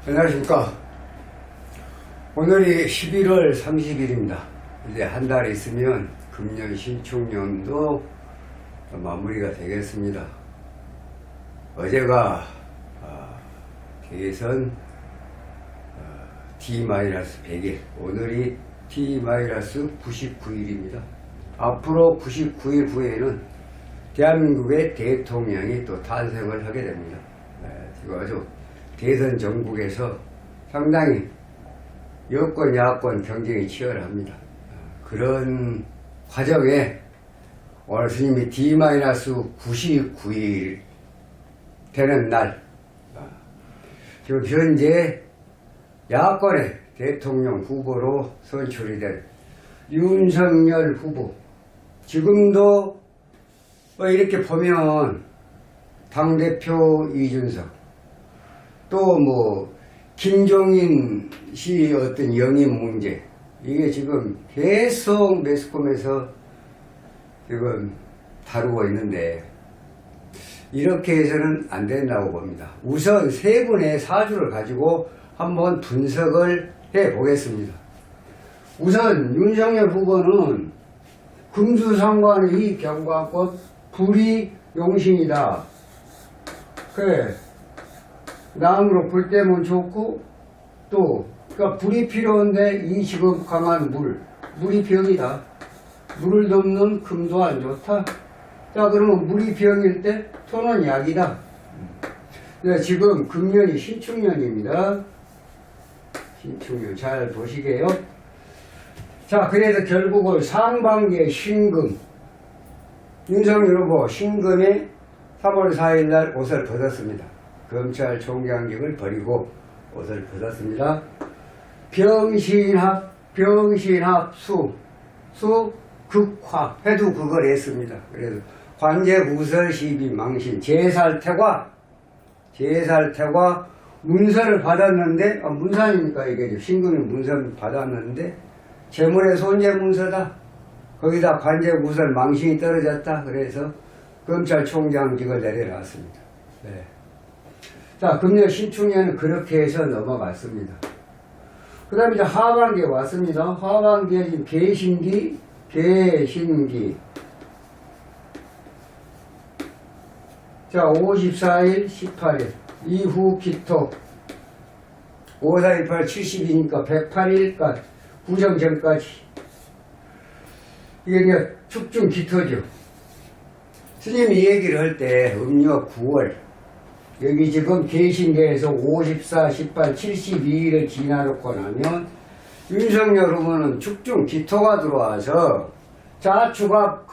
안녕하십니까. 오늘이 11월 30일입니다. 이제 한 달 있으면 금년 신축년도 마무리가 되겠습니다. 어제가 대선 T-100일, 오늘이 T-99일입니다. 앞으로 99일 후에는 대한민국의 대통령이 또 탄생을 하게 됩니다. 지금 아주 대선 전국에서 상당히 여권, 야권 경쟁이 치열합니다. 그런 과정에 오늘 스님이 D-99일 되는 날, 지금 현재 야권의 대통령 후보로 선출이 된 윤석열 후보, 지금도 이렇게 보면 당대표 이준석, 또 김종인 씨 어떤 영입 문제, 이게 지금 계속 매스컴에서 지금 다루고 있는데, 이렇게 해서는 안 된다고 봅니다. 우선 세 분의 사주를 가지고 한번 분석을 해 보겠습니다. 우선 윤석열 후보는 금수상관의 경과꽃 불이 용신이다. 그래, 나무로 불 때면 좋고, 또 그러니까 불이 필요한데 이 지금 강한 물이 병이다. 물을 덮는 금도 안 좋다. 자, 그러면 물이 병일 때 토는 약이다. 지금 금년이 신축년입니다. 신축년 잘 보시게요. 자, 그래서 결국은 상반기에 신금, 윤석열 후보 신금에 3월 4일날 옷을 벗었습니다. 검찰총장직을 버리고 옷을 벗었습니다. 병신합 수 극화 해도 그걸 했습니다. 그래서 관제구설 시비 망신 제살태과 문서를 받았는데, 문산이니까 이게 신금이 문서를 받았는데 재물의 손재 문서다. 거기다 관제구설 망신이 떨어졌다. 그래서 검찰총장직을 내려놨습니다. 네. 자, 금년 신축년은 그렇게 해서 넘어갔습니다. 그 다음에 이제 하반기에 왔습니다. 하반기에 지금 개신기. 자, 54일, 18일. 이후 기토. 5418, 70이니까 108일까지. 구정 전까지. 이게 이제 축중 기토죠. 스님이 얘기를 할 때 음력 9월. 여기 지금 개신계에서 54, 18, 72일을 지나놓고 나면 윤석열 후보는 축중 기토가 들어와서 자축합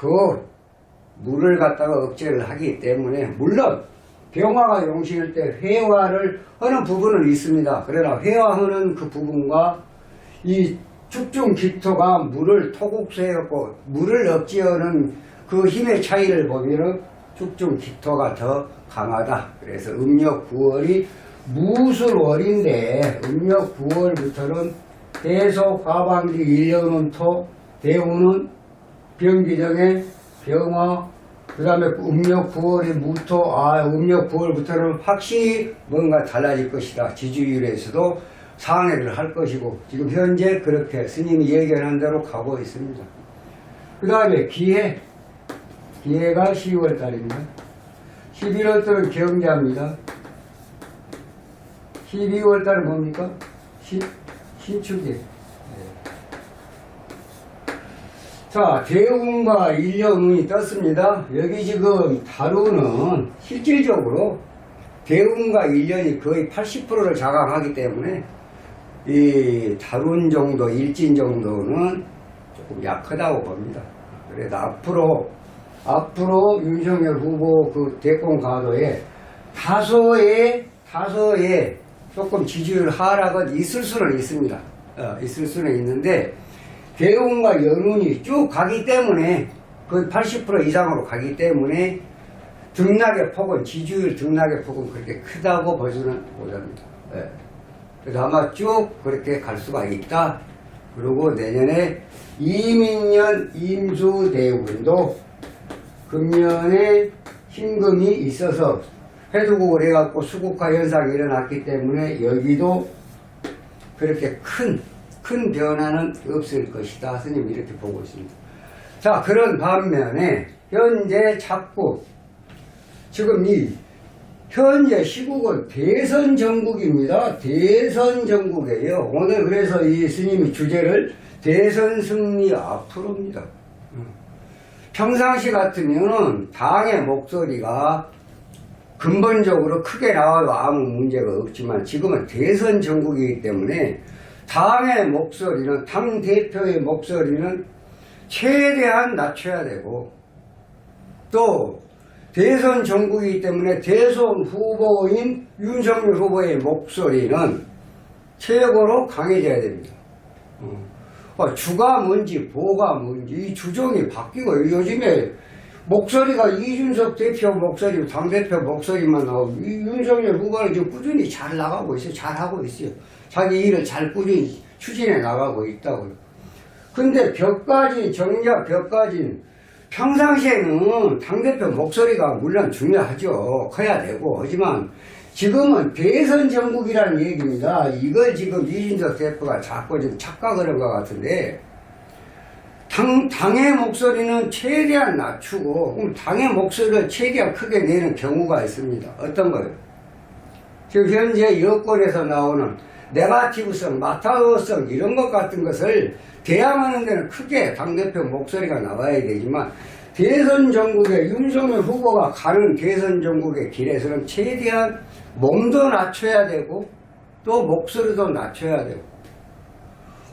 물을 갖다가 억제를 하기 때문에, 물론 병화가 용신일 때 회화를 하는 부분은 있습니다. 그러나 회화하는 그 부분과 이 축중 기토가 물을 토국수해갖고 물을 억제하는 그 힘의 차이를 보면은 축중 기토가 더 강하다. 그래서 음력 9월이 무술월인데, 음력 9월부터는 대속 하반기 1년은 토, 대우는 병기정의 병화, 그 다음에 음력 9월이 무토, 음력 9월부터는 확실히 뭔가 달라질 것이다. 지주율에서도 상해를 할 것이고, 지금 현재 그렇게 스님이 예견한 대로 가고 있습니다. 그 다음에 기해가 12월 달입니다. 11월 달은 경자입니다. 12월 달은 뭡니까? 신축이에요. 자, 대운과 일령운이 떴습니다. 여기 지금 다루는 실질적으로 대운과 일련이 거의 80%를 자강하기 때문에 이 다룬 정도, 일진 정도는 조금 약하다고 봅니다. 그래서 앞으로 윤석열 후보 그 대권 가도에 다소의 조금 지지율 하락은 있을 수는 있습니다. 있을 수는 있는데, 대운과 연운이 쭉 가기 때문에, 거의 80% 이상으로 가기 때문에 등락의 폭은, 지지율 등락의 폭은 그렇게 크다고 보지는 못합니다. 그래서 아마 쭉 그렇게 갈 수가 있다. 그리고 내년에 이민년 임수대운도 금년에 신금이 있어서 해두국을 해갖고 수국화 현상이 일어났기 때문에 여기도 그렇게 큰 변화는 없을 것이다. 스님 이렇게 보고 있습니다. 자, 그런 반면에 현재 자꾸 지금 이 현재 시국은 대선 정국입니다. 대선 정국이에요. 오늘 그래서 이 스님이 주제를 대선 승리 앞으로입니다. 평상시 같으면은 당의 목소리가 근본적으로 크게 나와도 아무 문제가 없지만 지금은 대선 정국이기 때문에 당의 목소리는, 당 대표의 목소리는 최대한 낮춰야 되고, 또 대선 정국이기 때문에 대선 후보인 윤석열 후보의 목소리는 최고로 강해져야 됩니다. 주가 뭔지 보가 뭔지 이 주종이 바뀌고, 요즘에 목소리가 이준석 대표 목소리, 당대표 목소리만 나오고, 이 윤석열 후보는 지금 꾸준히 잘 나가고 있어요. 잘 하고 있어요. 자기 일을 잘 꾸준히 추진해 나가고 있다고요. 근데 정작 벽까지 평상시에는 당대표 목소리가 물론 중요하죠. 커야 되고. 하지만 지금은 대선 정국이라는 얘기입니다. 이걸 지금 이준석 대표가 자꾸 좀 착각을 한 것 같은데, 당의 목소리는 최대한 낮추고 당의 목소리를 최대한 크게 내는 경우가 있습니다. 어떤 거예요? 지금 현재 여권에서 나오는 네거티브성, 마타도성 이런 것 같은 것을 대항하는 데는 크게 당대표 목소리가 나와야 되지만, 대선 정국에 윤석열 후보가 가는 대선 정국의 길에서는 최대한 몸도 낮춰야 되고 또 목소리도 낮춰야 되고,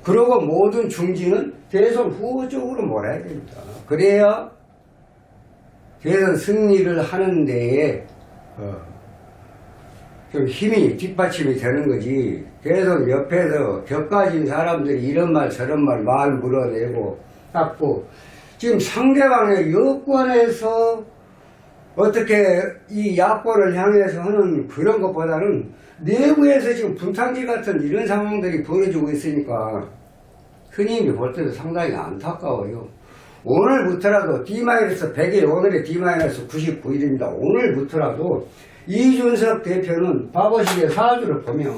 그리고 모든 중지는 대선 후보 쪽으로 몰아야 됩니다. 그래야 대선 승리를 하는 데에 좀 힘이 뒷받침이 되는 거지. 계속 옆에서 격가진 사람들이 이런 말 저런 말 물어내고 닦고, 지금 상대방의 여권에서 어떻게 이 야권을 향해서 하는 그런 것보다는 내부에서 지금 분탕질 같은 이런 상황들이 벌어지고 있으니까 스님이 볼 때도 상당히 안타까워요. 오늘부터라도 D-100일, 오늘의 D-99일입니다. 오늘부터라도 이준석 대표는 바보시계 사주를 보면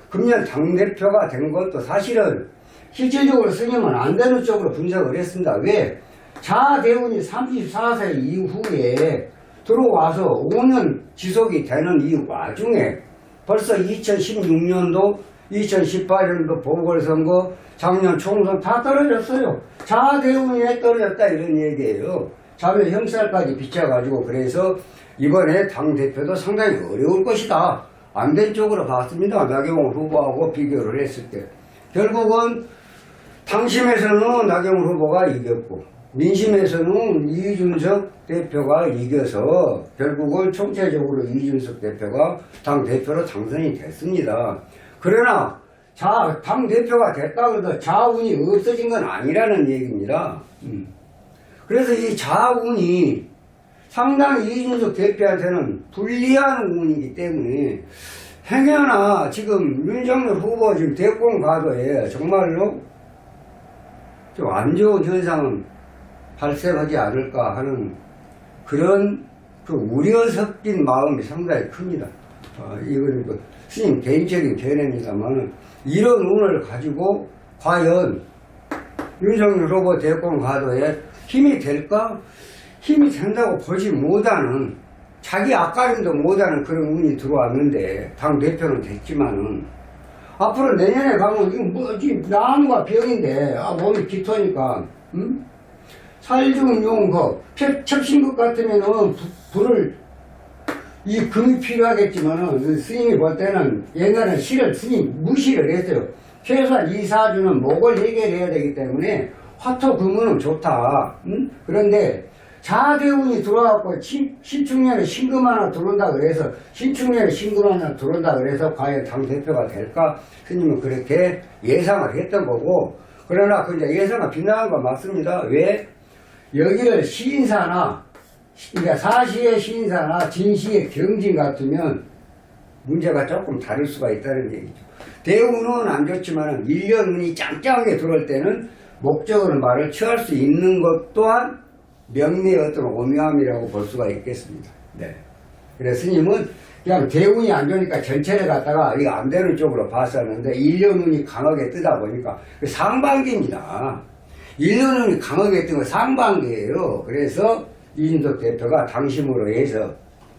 금년 당대표가 된 것도 사실은 실질적으로 스님은 안 되는 쪽으로 분석을 했습니다. 왜? 자대운이 34세 이후에 들어와서 5년 지속이 되는 이 와중에 벌써 2016년도, 2018년도 보궐선거, 작년 총선 다 떨어졌어요. 자대운이 왜 떨어졌다 이런 얘기예요. 자매 형살까지 비춰가지고, 그래서 이번에 당대표도 상당히 어려울 것이다. 안 된 쪽으로 봤습니다. 나경원 후보하고 비교를 했을 때. 결국은 당심에서는 나경원 후보가 이겼고, 민심에서는 이준석 대표가 이겨서 결국은 총체적으로 이준석 대표가 당대표로 당선이 됐습니다. 그러나 당대표가 됐다고 해서 자운이 없어진 건 아니라는 얘기입니다. 그래서 이 자운이 상당히 이준석 대표한테는 불리한 운이기 때문에 행여나 지금 윤석열 후보 지금 대권 가도에 정말로 좀 안 좋은 현상은 발생하지 않을까 하는 그런 그 우려 섞인 마음이 상당히 큽니다. 이건 스님 개인적인 견해입니다만, 이런 운을 가지고 과연 윤석열 후보 대권 가도에 힘이 될까? 힘이 된다고 보지 못하는, 자기 앞가림도 못하는 그런 운이 들어왔는데, 당대표는 됐지만은, 앞으로 내년에 가면, 이거 뭐지, 나무가 병인데, 몸이 깃터니까, 살중용허, 첩신국 같으면은, 이 금이 필요하겠지만은, 스님이 볼 때는, 옛날에 스님 무시를 했어요. 최소한 2, 4주는 목을 해결해야 되기 때문에, 화토 금은 좋다. 그런데, 자대운이 들어왔고 신축년에 신금 하나 들어온다 그래서 과연 당대표가 될까? 스님은 그렇게 예상을 했던 거고, 그러나 그 이제 예상이 빗나간 건 맞습니다. 왜? 여기를 시인사나, 그러니까 사시의 시인사나 진시의 경진 같으면 문제가 조금 다를 수가 있다는 얘기죠. 대운은 안 좋지만 1년 운이 짱짱하게 들어올 때는 목적으로 말을 취할 수 있는 것 또한 명리의 어떤 오묘함이라고 볼 수가 있겠습니다. 네. 그래서 스님은 그냥 대운이 안 좋으니까 전체를 갖다가 이거 안 되는 쪽으로 봤었는데 일년운이 강하게 뜨다 보니까 그 상반기입니다. 일년운이 강하게 뜬 건 상반기예요. 그래서 이준석 대표가 당심으로 해서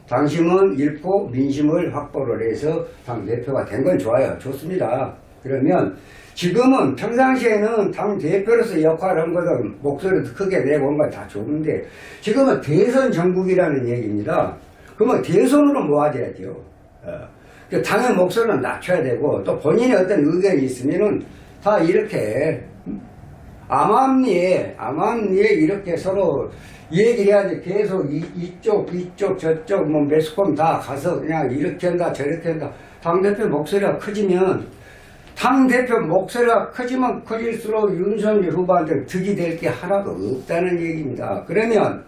당심은 잃고 민심을 확보를 해서 당대표가 된 건 좋아요. 좋습니다. 그러면 지금은 평상시에는 당대표로서 역할을 한 것은 목소리도 크게 내고 한 건 다 좋은데 지금은 대선 정국이라는 얘기입니다. 그러면 대선으로 모아져야죠. 당의 목소리는 낮춰야 되고 또 본인의 어떤 의견이 있으면은 다 이렇게 암암리에 이렇게 서로 얘기를 해야지 계속 이쪽 저쪽 뭐 매스컴 다 가서 그냥 이렇게 한다 저렇게 한다. 당대표 목소리가 커지면 당대표 목소리가 커지면 커질수록 윤석열 후보한테 득이 될 게 하나도 없다는 얘기입니다. 그러면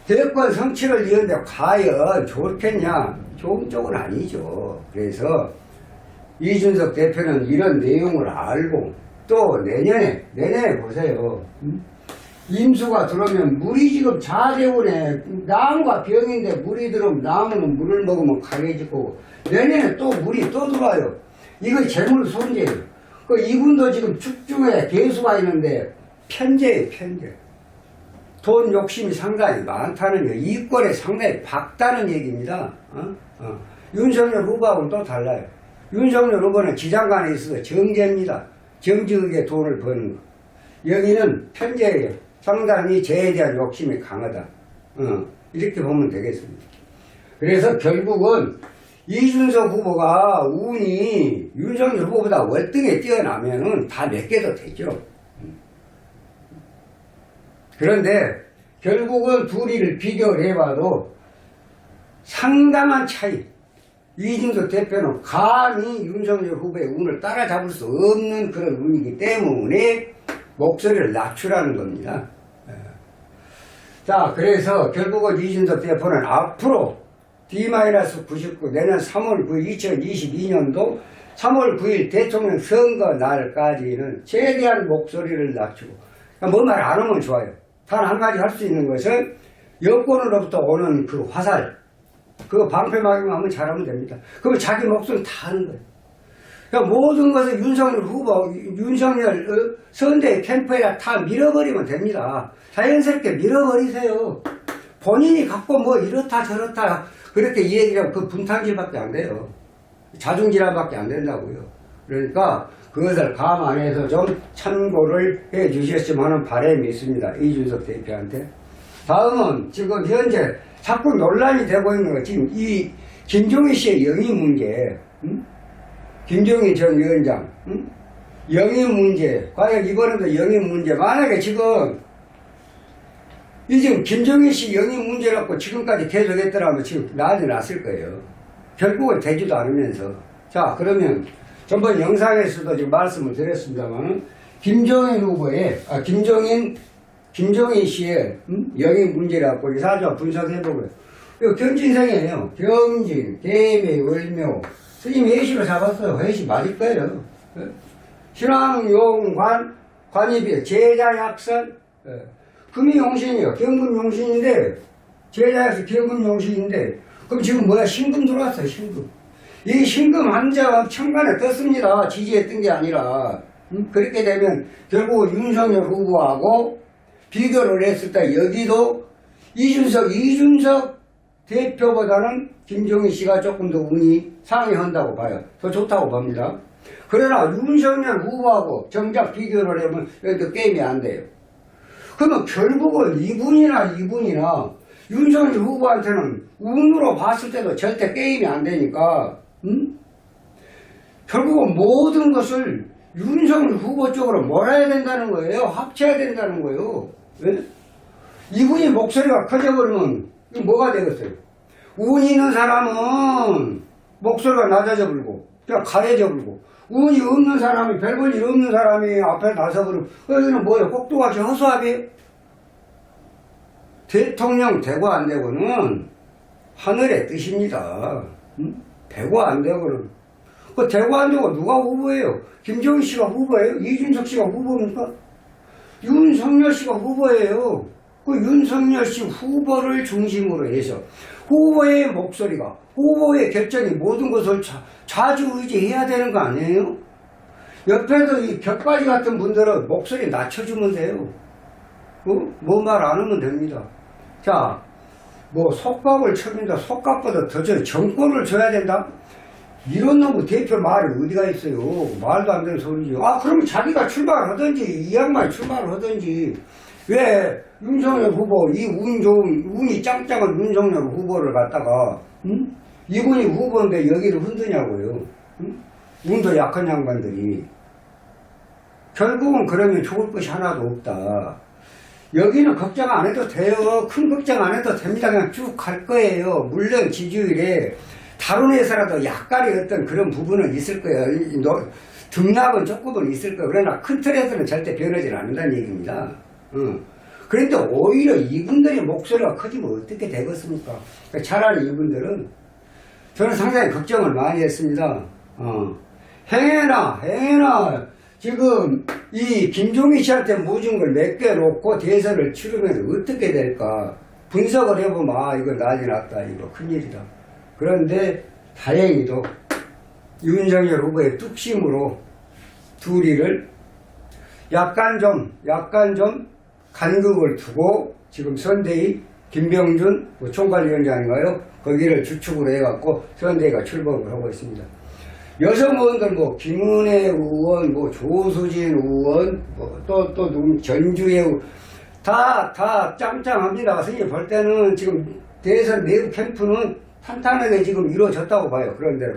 대권 성취를 이루는데 과연 좋겠냐? 좋은 쪽은 아니죠. 그래서 이준석 대표는 이런 내용을 알고 또 내년에 보세요. 임수가 들어오면 물이 지금 자재원에 나무가 병인데 물이 들어오면 나무는 물을 먹으면 강해지고 내년에 또 물이 또 들어와요. 이거 재물 손재예요. 이분도 지금 축중에 개수가 있는데 편재예요, 편재. 돈 욕심이 상당히 많다는 거, 이권에 상당히 박다는 얘기입니다. 윤석열 후보하고는 또 달라요. 윤석열 후보는 지장간에 있어서 정제입니다. 정직하게 돈을 버는 거. 여기는 편재예요. 상당히 재에 대한 욕심이 강하다. 이렇게 보면 되겠습니다. 그래서 결국은 이준석 후보가 운이 윤석열 후보보다 월등히 뛰어나면은 다 몇 개도 되죠. 그런데 결국은 둘이를 비교를 해봐도 상당한 차이. 이준석 대표는 감히 윤석열 후보의 운을 따라잡을 수 없는 그런 운이기 때문에 목소리를 낮추라는 겁니다. 자, 그래서 결국은 이준석 대표는 앞으로 D-99 내년 3월 9일 2022년도 3월 9일 대통령 선거 날까지는 최대한 목소리를 낮추고 뭐 말 안 하면 좋아요. 단 한 가지 할 수 있는 것은 여권으로부터 오는 그 화살 그거 방패막이만 하면 잘하면 됩니다. 그럼 자기 목소리 다 하는 거예요. 그러니까 모든 것을 윤석열 후보, 윤석열 선대 캠프에다 다 밀어버리면 됩니다. 자연스럽게 밀어버리세요. 본인이 갖고 뭐 이렇다 저렇다 그렇게 얘기하면 그 분탕질밖에 안 돼요. 자중질환밖에 안 된다고요. 그러니까 그것을 감안해서 좀 참고를 해 주셨으면 하는 바람이 있습니다. 이준석 대표한테. 다음은 지금 현재 자꾸 논란이 되고 있는 거 지금 이 김종희 씨의 영입 문제, 김종희 전 위원장 영입 문제, 과연 이번에도 영입 문제, 만약에 지금 김종희 씨 영입 문제라고 지금까지 계속했더라면 지금 난리 났을 거예요. 결국은 되지도 않으면서. 자, 그러면 전번 영상에서도 지금 말씀을 드렸습니다만 김종인 후보의 김종인 씨의 영입 문제라고 사주와 분석해보고요. 이거 경진생이에요. 경진, 개미, 월묘. 스님 회시로 잡았어요. 회시 맞을 거예요. 신앙용관, 관입이 제자약선, 금이용신이요. 경금용신인데, 제자약선 경금용신인데, 그럼 지금 뭐야? 신금 들어왔어요, 신금. 이 신금 한자가 천간에 떴습니다. 지지에 뜬 게 아니라. 그렇게 되면 결국 윤석열 후보하고 비교를 했을 때 여기도 이준석 대표보다는 김종인 씨가 조금 더 운이 상회한다고 봐요. 더 좋다고 봅니다. 그러나 윤석열 후보하고 정작 비교를 하면 여기도 게임이 안 돼요. 그러면 결국은 이분이나 윤석열 후보한테는 운으로 봤을 때도 절대 게임이 안 되니까 결국은 모든 것을 윤석열 후보 쪽으로 몰아야 된다는 거예요. 합쳐야 된다는 거예요. 왜? 이분이 목소리가 커져버리면 뭐가 되겠어요? 운이 있는 사람은 목소리가 낮아져 버리고 그냥 가려져 버리고 운이 없는 사람이 별 볼 일 없는 사람이 앞에 나서버리면 여기는 뭐예요? 꼭두같이 허수아비예요? 대통령 되고 안 되고는 하늘의 뜻입니다. 되고 안 되고는. 그 되고 안 되고 누가 후보예요? 김종인 씨가 후보예요? 이준석 씨가 후보입니까? 윤석열 씨가 후보예요. 그 윤석열 씨 후보를 중심으로 해서 후보의 목소리가, 후보의 결정이 모든 것을 좌지우지해야 되는 거 아니에요? 옆에도 이 벽바지 같은 분들은 목소리 낮춰주면 돼요. 뭐 말 안 하면 됩니다. 자, 뭐 속밥을 쳐준다, 속값보다 더 줘야, 정권을 줘야 된다? 이런 놈의 대표 말이 어디가 있어요? 말도 안 되는 소리죠. 그러면 자기가 출마를 하든지, 이 양반이 출마를 하든지, 왜 윤석열 후보, 이 운 좋은, 운이 짱짱한 윤석열 후보를 갖다가, 이분이 후보인데 여기를 흔드냐고요. 운도 약한 양반들이. 결국은 그러면 좋을 것이 하나도 없다. 여기는 걱정 안 해도 돼요. 큰 걱정 안 해도 됩니다. 그냥 쭉 갈 거예요. 물론 지지율에 다른 회사라도 약간의 어떤 그런 부분은 있을 거예요. 등락은 조금은 있을 거예요. 그러나 큰 틀에서는 절대 변하지 않는다는 얘기입니다. 그런데 오히려 이분들의 목소리가 커지면 어떻게 되겠습니까? 그러니까 차라리 이분들은 저는 상당히 걱정을 많이 했습니다. 행여나 지금 이 김종희 씨한테 모든 걸 맡겨놓고 대선을 치르면 어떻게 될까 분석을 해보면 이거 난리 났다, 이거 큰일이다. 그런데 다행히도 윤석열 후보의 뚝심으로 둘이를 약간 좀 간극을 두고 지금 선대위 김병준 총괄위원장인가요? 거기를 주축으로 해갖고 선대위가 출범을 하고 있습니다. 여성 의원들 김은혜 의원, 조수진 의원, 또 전주의 의원 다 짱짱합니다. 선생님 볼 때는 지금 대선 내부 캠프는 탄탄하게 지금 이루어졌다고 봐요. 그런 대로.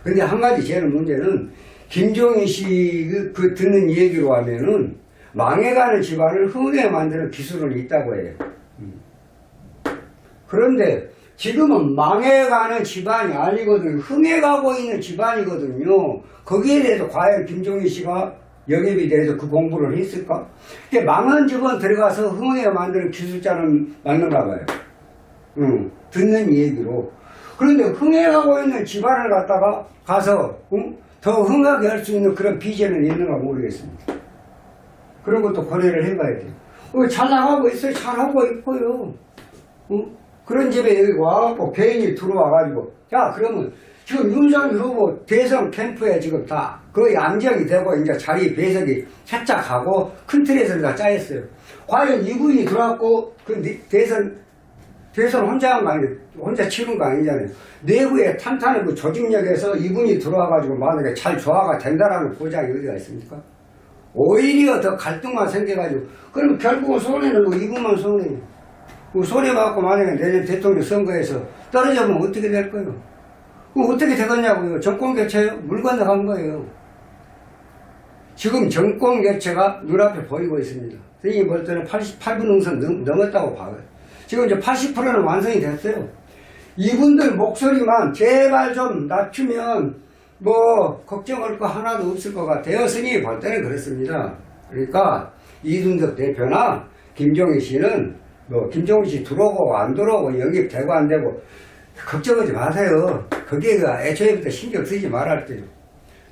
근데 한 가지 제일 문제는 김종희 씨 듣는 얘기로 하면은 망해가는 집안을 흥하게 만드는 기술은 있다고 해요. 그런데 지금은 망해가는 집안이 아니거든요. 흥해가고 있는 집안이거든요. 거기에 대해서 과연 김종희 씨가 영입이 돼서 그 공부를 했을까? 근데 망한 집안 들어가서 흥하게 만드는 기술자는 맞는가 봐요. 듣는 얘기로. 그런데 흥해가고 있는 집안을 갖다가 가서 더 흥하게 할 수 있는 그런 비전은 있는가 모르겠습니다. 그런 것도 고려를 해봐야 돼요. 잘 나가고 있어요. 잘하고 있고요. 그런 집에 여기 와갖고 개인이 들어와가지고 자 그러면 지금 윤석열 후보 대선 캠프에 지금 다 거의 안정이 되고 이제 자리 배석이 살짝하고 큰 틀에서 다 짜였어요. 과연 이분이 들어왔고 그 대선 혼자 한 거 아니에요. 혼자 치른 거 아니잖아요. 내부에 탄탄한 그 조직력에서 이분이 들어와가지고 만약에 잘 조화가 된다라는 보장이 어디가 있습니까? 오히려 더 갈등만 생겨가지고 그러면 결국은 손해는 이분만 손해예요. 손해받고 만약에 내년 대통령 선거에서 떨어지면 어떻게 될 거예요? 그럼 어떻게 되겠냐고요? 정권 교체요? 물 건너간 거예요. 지금 정권 교체가 눈앞에 보이고 있습니다. 선생님 볼 때는 88분 응선 넘었다고 봐요. 지금 이제 80%는 완성이 됐어요. 이분들 목소리만 제발 좀 낮추면 걱정할 거 하나도 없을 것 같아요. 선생님이 볼 때는 그렇습니다. 그러니까 이준석 대표나 김종희 씨는 김종희 씨 들어오고 안 들어오고 영입되고 안 되고 걱정하지 마세요. 거기에 애초에부터 신경 쓰지 말할 때요.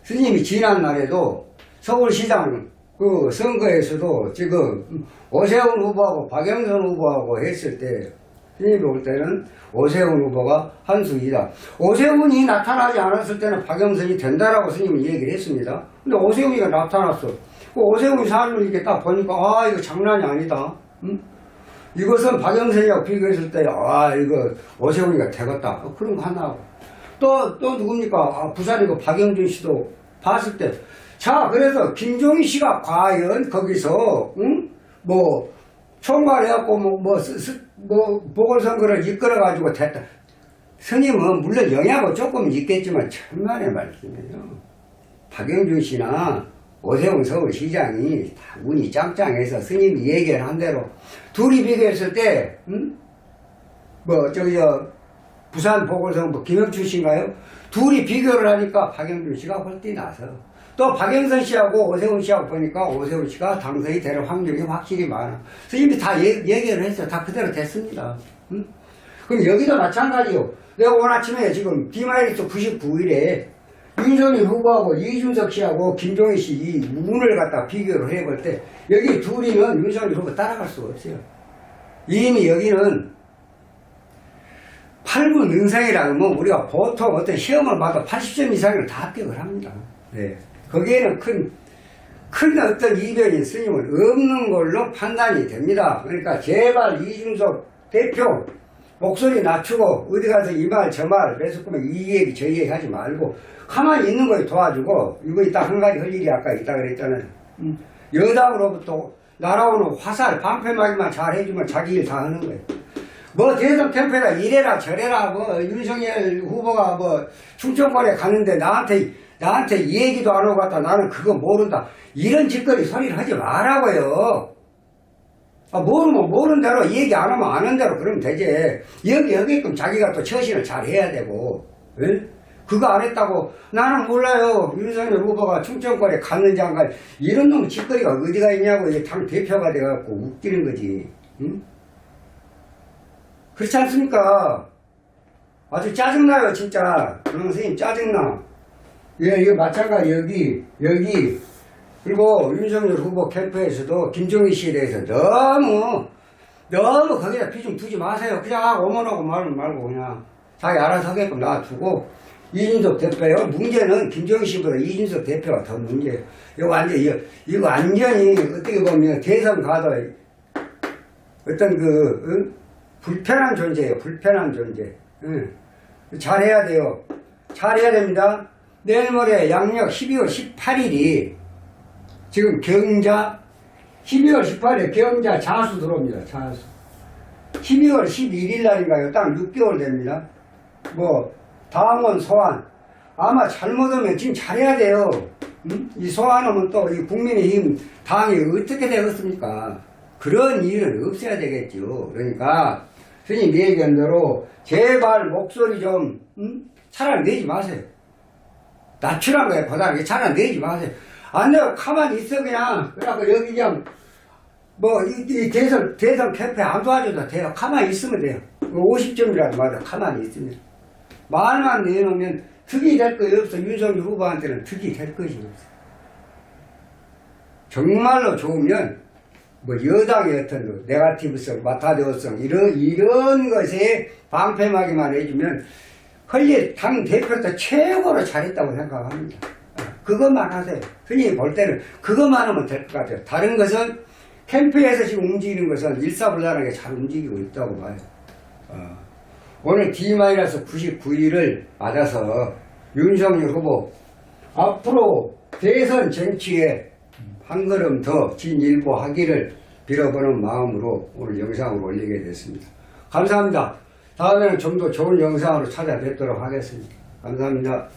스님이 지난 날에도 서울시장 그 선거에서도 지금 오세훈 후보하고 박영선 후보하고 했을 때 스님이 볼 때는 오세훈 후보가 한수이다. 오세훈이 나타나지 않았을 때는 박영선이 된다라고 스님이 얘기를 했습니다. 근데 오세훈이가 나타났어. 오세훈이 사진을 이렇게 딱 보니까 이거 장난이 아니다. 이것은 박영선이하고 비교했을 때 이거 오세훈이가 되겠다. 그런 거 하나. 또 누굽니까? 부산이고 박영준 씨도 봤을 때 자 그래서 김종희 씨가 과연 거기서 총괄해갖고 보궐선거를 이끌어가지고 됐다. 스님은 물론 영향은 조금 있겠지만 천만의 말씀이에요. 박영준 씨나 오세훈 서울시장이 다 운이 짱짱해서 스님이 얘기를 한 대로 둘이 비교했을 때 부산 보궐선거 김영춘 씨인가요? 둘이 비교를 하니까 박영준 씨가 홀띠 나서 또 박영선 씨하고 오세훈 씨하고 보니까 오세훈 씨가 당선이 될 확률이 확실히 많아. 스님이 다 얘기를 했어요. 다 그대로 됐습니다. 그럼 여기도 마찬가지요. 내가 오늘 아침에 지금 D-99일에 윤석열 후보하고 이준석 씨하고 김종희 씨 이 운을 갖다 비교를 해볼 때 여기 둘이는 윤석열 후보 따라갈 수가 없어요. 이미 여기는 8구 능성이라고 뭐 우리가 보통 어떤 시험을 봐도 80점 이상을 다 합격을 합니다. 네. 거기에는 큰 어떤 이변이 스님은 없는 걸로 판단이 됩니다. 그러니까 제발 이준석 대표 목소리 낮추고 어디 가서 이 말 저 말 매스컴에 이 얘기 저 얘기 하지 말고 가만히 있는 거에 도와주고 이거 이따 한 가지 할 일이 아까 있다 그랬잖아요. 여당으로부터 날아오는 화살 방패막이만 잘 해주면 자기 일 다 하는 거예요. 뭐 대선 캠페인이라 이래라 저래라 뭐 윤석열 후보가 뭐 충청권에 갔는데 나한테 이 얘기도 안 하고 갔다 나는 그거 모른다 이런 짓거리 소리를 하지 말라고요. 모르면 모르는 대로 얘기 안 하면 아는 대로 그러면 되지. 여기끔 자기가 또 처신을 잘 해야 되고 에? 그거 안 했다고 나는 몰라요. 윤석열 후보가 충청권에 갔는지 안 갔는지 이런 놈 짓거리가 어디가 있냐고 이게 당 대표가 돼갖고 웃기는 거지. 응? 그렇지 않습니까? 아주 짜증나요 진짜. 선생님 짜증나. 예, 이거 마찬가지 여기 그리고 윤석열 후보 캠프에서도 김종인 씨에 대해서 너무 거기다 비중 두지 마세요. 그냥 오만하고 말고 그냥 자기 알아서 하게끔 놔두고 이준석 대표요. 문제는 김종인 씨보다 이준석 대표가 더 문제예요. 이거 완전히 어떻게 보면 대선 가도 어떤 불편한 존재예요. 불편한 존재. 응. 잘해야 돼요. 잘해야 됩니다. 내일 모레 양력 12월 18일이 지금 경자 12월 18일에 경자 자수 들어옵니다. 자수 12월 11일 날인가요? 딱 6개월 됩니다. 뭐 당원 소환 아마 잘못하면 지금 잘해야 돼요. 응? 이 소환하면 또 이 국민의힘 당이 어떻게 되겠습니까? 그런 일은 없어야 되겠죠. 그러니까 스님 얘기한 대로 제발 목소리 좀 차라리 내지 마세요. 낮추란 거예요. 보다 차라리 내지 마세요. 안 내고 가만히 있어 그냥. 그래갖고 여기 그냥 뭐 이 대선 캠페인 안 도와줘도 돼요. 가만히 있으면 돼요. 50점이라도 맞아. 가만히 있으면. 말만 내놓으면 득이 될 거 없어. 윤석열 후보한테는 득이 될 것이 없어. 정말로 좋으면 뭐 여당의 어떤 네거티브성, 마타도성 이런 것에 방패막이만 해주면 헐리 당 대표도 최고로 잘했다고 생각합니다. 그것만 하세요. 흔히 볼 때는 그것만 하면 될 것 같아요. 다른 것은 캠프에서 지금 움직이는 것은 일사불란하게 잘 움직이고 있다고 봐요. 오늘 D-99일을 맞아서 윤석열 후보 앞으로 대선 정치에 한 걸음 더 진일보하기를 빌어보는 마음으로 오늘 영상을 올리게 됐습니다. 감사합니다. 다음에는 좀 더 좋은 영상으로 찾아뵙도록 하겠습니다. 감사합니다.